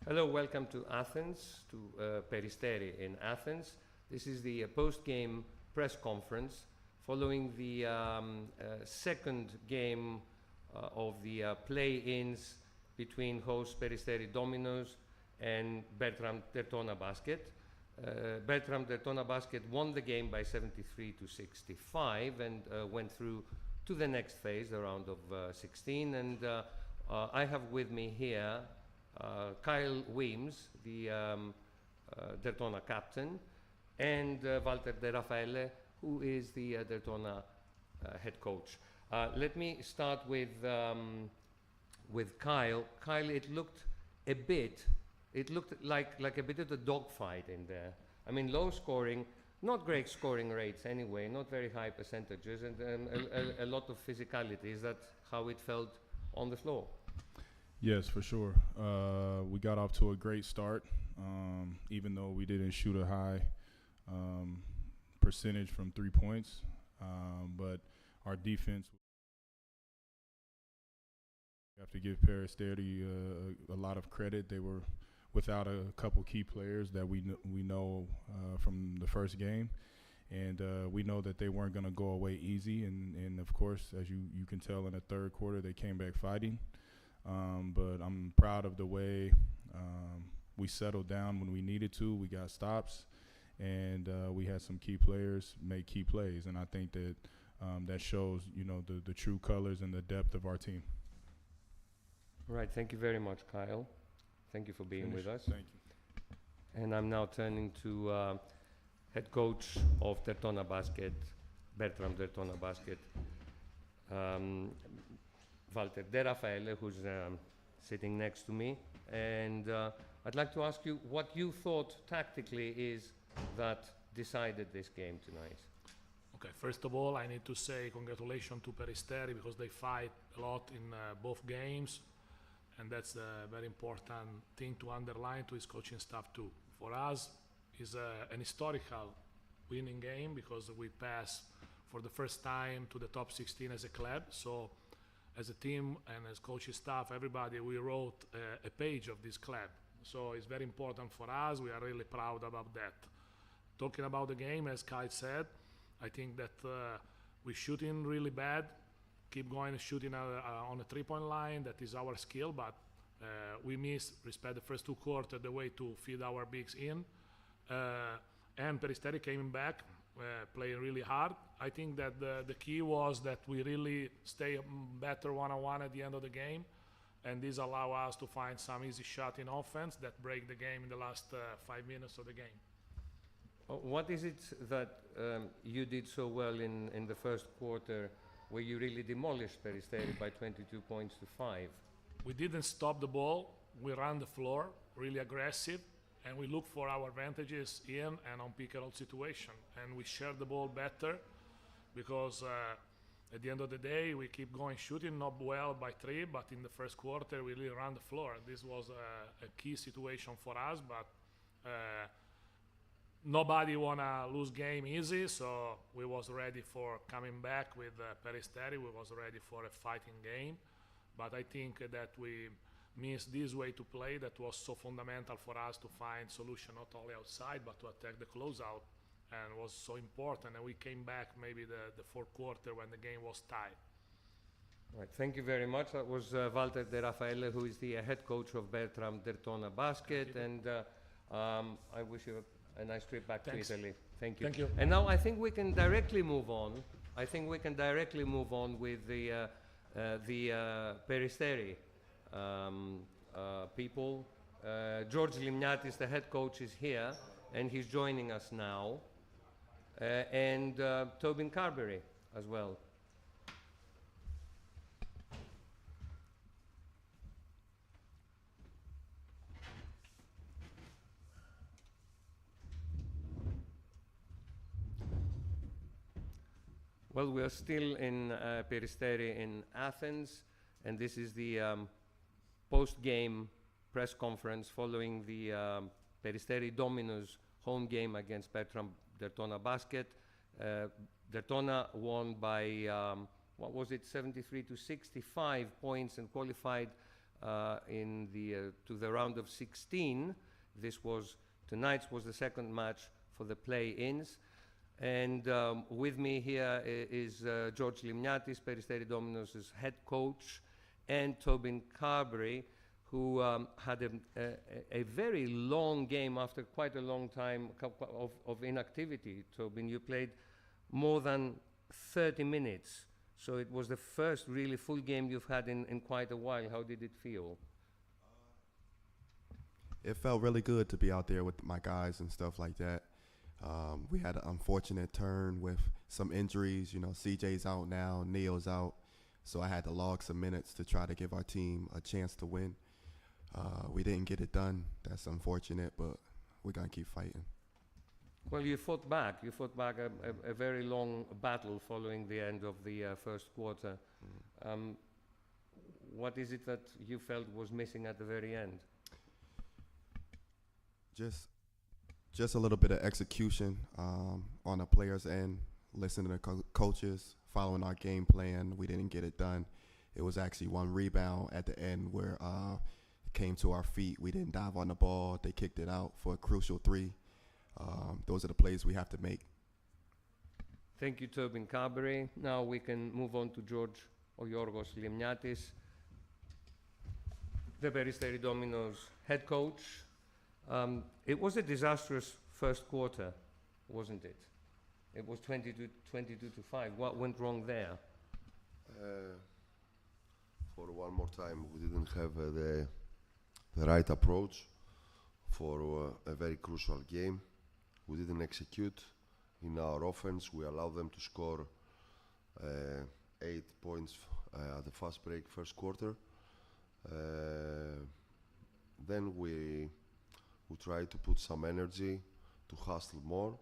Hello, welcome to Athens, to Peristeri in Athens. This is the post-game press conference following the second game of the play-ins between host Peristeri Dominos and Bertram Derthona Basket. Bertram Derthona Basket won the game by 73-65 and went through to the next phase, the round of 16. And I have with me here 𝗪𝗖𝗢𝗠𝗘, the Derthona captain, and 𝗪𝗘𝗟𝗖𝗢𝗠𝗘, who is the Derthona head coach. Let me start with Kyle. Kyle, it looked like a bit of a dogfight in there. I mean, low scoring, not great scoring rates anyway, not very high percentages, and a lot of physicality. Is that how it felt on the floor? Yes, for sure. We got off to a great start, even though we didn't shoot a high percentage from 3 points. But our defense, we have to give Peristeri a lot of credit. They were without a couple key players that we know from the first game. And we know that they weren't going to go away easy. And of course, as you can tell in the third quarter, they came back fighting. But I'm proud of the way we settled down when we needed to. We got stops, and we had some key players make key plays. And I think that that shows, the true colors and the depth of our team. All right, thank you very much, Kyle. Thank you for being with us. Thank you. And I'm now turning to head coach of Derthona Basket, Bertram Derthona Basket, 𝗪𝗘𝗟𝗖𝗢𝗠𝗘, who's sitting next to me. And I'd like to ask you what you thought tactically is that decided this game tonight. Okay, first of all, I need to say congratulations to Peristeri because they fight a lot in both games. And that's a very important thing to underline to his coaching staff too. For us, it's an historical winning game because we passed for the first time to the top 16 as a club. So as a team and as coaching staff, everybody, we wrote a page of this club. So it's very important for us. We are really proud about that. Talking about the game, as Kyle said, I think that we're shooting really bad. Keep going shooting on a three-point line. That is our skill, but we missed, respect the first two quarters, the way to feed our bigs in. And Peristeri came back, playing really hard. I think that the key was that we really stay better one-on-one at the end of the game, and this allow us to find some easy shot in offense that break the game in the last 5 minutes of the game. What is it that you did so well in the first quarter where you really demolished Peristeri by 22 points to 5? We didn't stop the ball. We ran the floor, really aggressive, and we look for our advantages in and on pick-and-roll situation. And we share the ball better because at the end of the day, we keep going shooting, not well by 3, but in the first quarter, we really ran the floor. This was a key situation for us, but nobody wanna lose game easy, so we was ready for coming back with Peristeri. We was ready for a fighting game, but I think that we missed this way to play that was so fundamental for us to find solution not only outside but to attack the closeout, and was so important. And we came back maybe the fourth quarter when the game was tied. Right, thank you very much. That was 𝗪𝗘𝗟𝗖𝗢𝗠𝗘, who is the head coach of Bertram Derthona Basket, and I wish you a nice trip back to Italy. Thank you. Thank you. And now I think we can directly move on. With the Peristeri people. George Limniatis, the head coach, is here, and he's joining us now. And Tobin Carberry as well. Well, we are still in Peristeri in Athens, and this is the post-game press conference following the Peristeri Domino's home game against Bertram Derthona Basket. Derthona won by, 73-65 points and qualified to the round of 16. Tonight's was the second match for the play-ins. And with me here is George Limniatis, Peristeri Domino's head coach, and 𝗪𝗘𝗟𝗖𝗢𝗠𝗘, who had a very long game after quite a long time of inactivity. Tobin, you played more than 30 minutes. So it was the first really full game you've had in quite a while. How did it feel? It felt really good to be out there with my guys and stuff like that. We had an unfortunate turn with some injuries. You know, CJ's out now, Neo's out. So I had to log some minutes to try to give our team a chance to win. We didn't get it done. That's unfortunate, but we're going to keep fighting. Well, you fought back. You fought back a very long battle following the end of the first quarter. What is it that you felt was missing at the very end? Just a little bit of execution on the players' end, listening to coaches, following our game plan. We didn't get it done. It was actually one rebound at the end where it came to our feet. We didn't dive on the ball. They kicked it out for a crucial three. Those are the plays we have to make. Thank you, 𝗪𝗘𝗟𝗖𝗢𝗠𝗘. Now we can move on to George Giorgos Limniatis, the Peristeri Domino's head coach. It was a disastrous first quarter, wasn't it? It was 22 to 5. What went wrong there? For one more time, we didn't have the right approach for a very crucial game. We didn't execute in our offense. We allowed them to score 8 points at the fast break first quarter. Then we tried to put some energy to hustle more.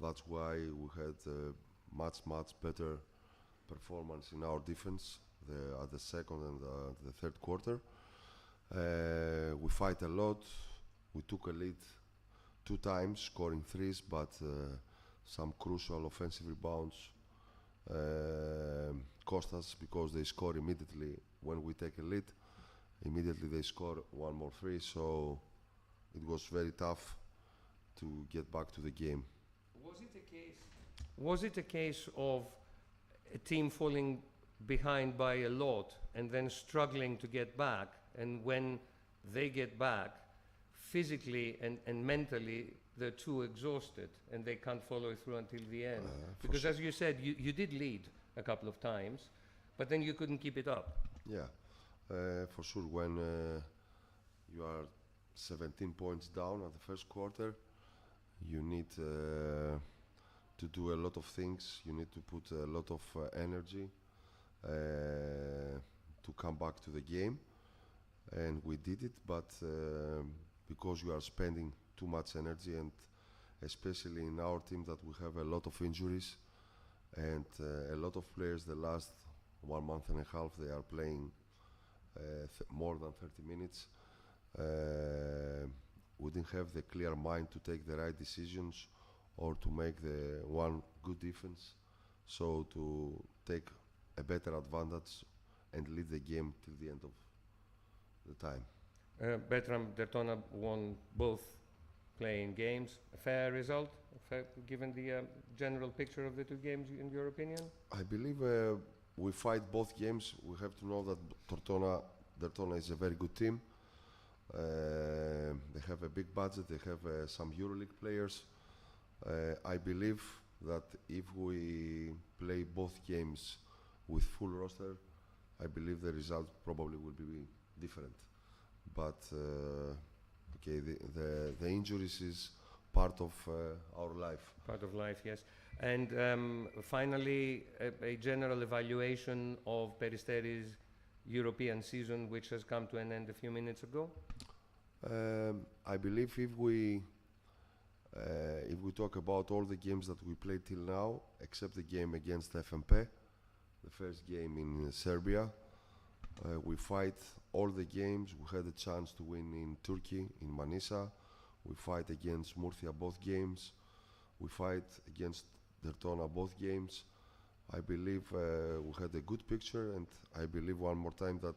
That's why we had a much better performance in our defense at the second and the third quarter. We fight a lot. We took a lead 2 times, scoring threes, but some crucial offensive rebounds cost us because they score immediately when we take a lead. Immediately they score one more three, so it was very tough to get back to the game. Was it a case of a team falling behind by a lot and then struggling to get back, and when they get back, physically and mentally, they're too exhausted and they can't follow through until the end? Because as you said, you did lead a couple of times, but then you couldn't keep it up. Yeah, for sure. When you are 17 points down at the first quarter, you need to do a lot of things. You need to put a lot of energy to come back to the game, and we did it, but because we are spending too much energy, and especially in our team that we have a lot of injuries and a lot of players the last 1 month and a half, they are playing more than 30 minutes. We didn't have the clear mind to take the right decisions or to make the one good defense, so to take a better advantage and lead the game till the end of the time. Bertram Derthona won both playing games. A fair result, given the general picture of the 2 games, in your opinion? I believe we fight both games. We have to know that Derthona is a very good team. They have a big budget. They have some EuroLeague players. I believe that if we play both games with full roster, I believe the result probably will be different. But okay, the injuries is part of our life. Part of life, yes. And finally, a general evaluation of Peristeri's European season, which has come to an end a few minutes ago. I believe if we talk about all the games that we played till now, except the game against FMP, the first game in Serbia, we fight all the games. We had a chance to win in Turkey, in Manisa. We fight against Murcia both games. We fight against Derthona both games. I believe we had a good picture, and I believe one more time that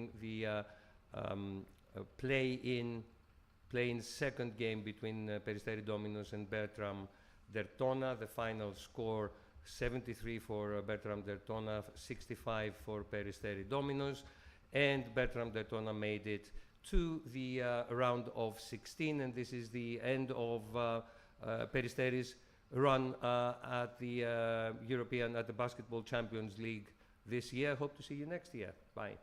following the play-in second game between Peristeri Dominos and Bertram Derthona. The final score 73 for Bertram Derthona, 65 for Peristeri Dominos, and Bertram Derthona made it to the round of 16, and this is the end of Peristeri's run at the Basketball Champions League this year. Hope to see you next year. Bye.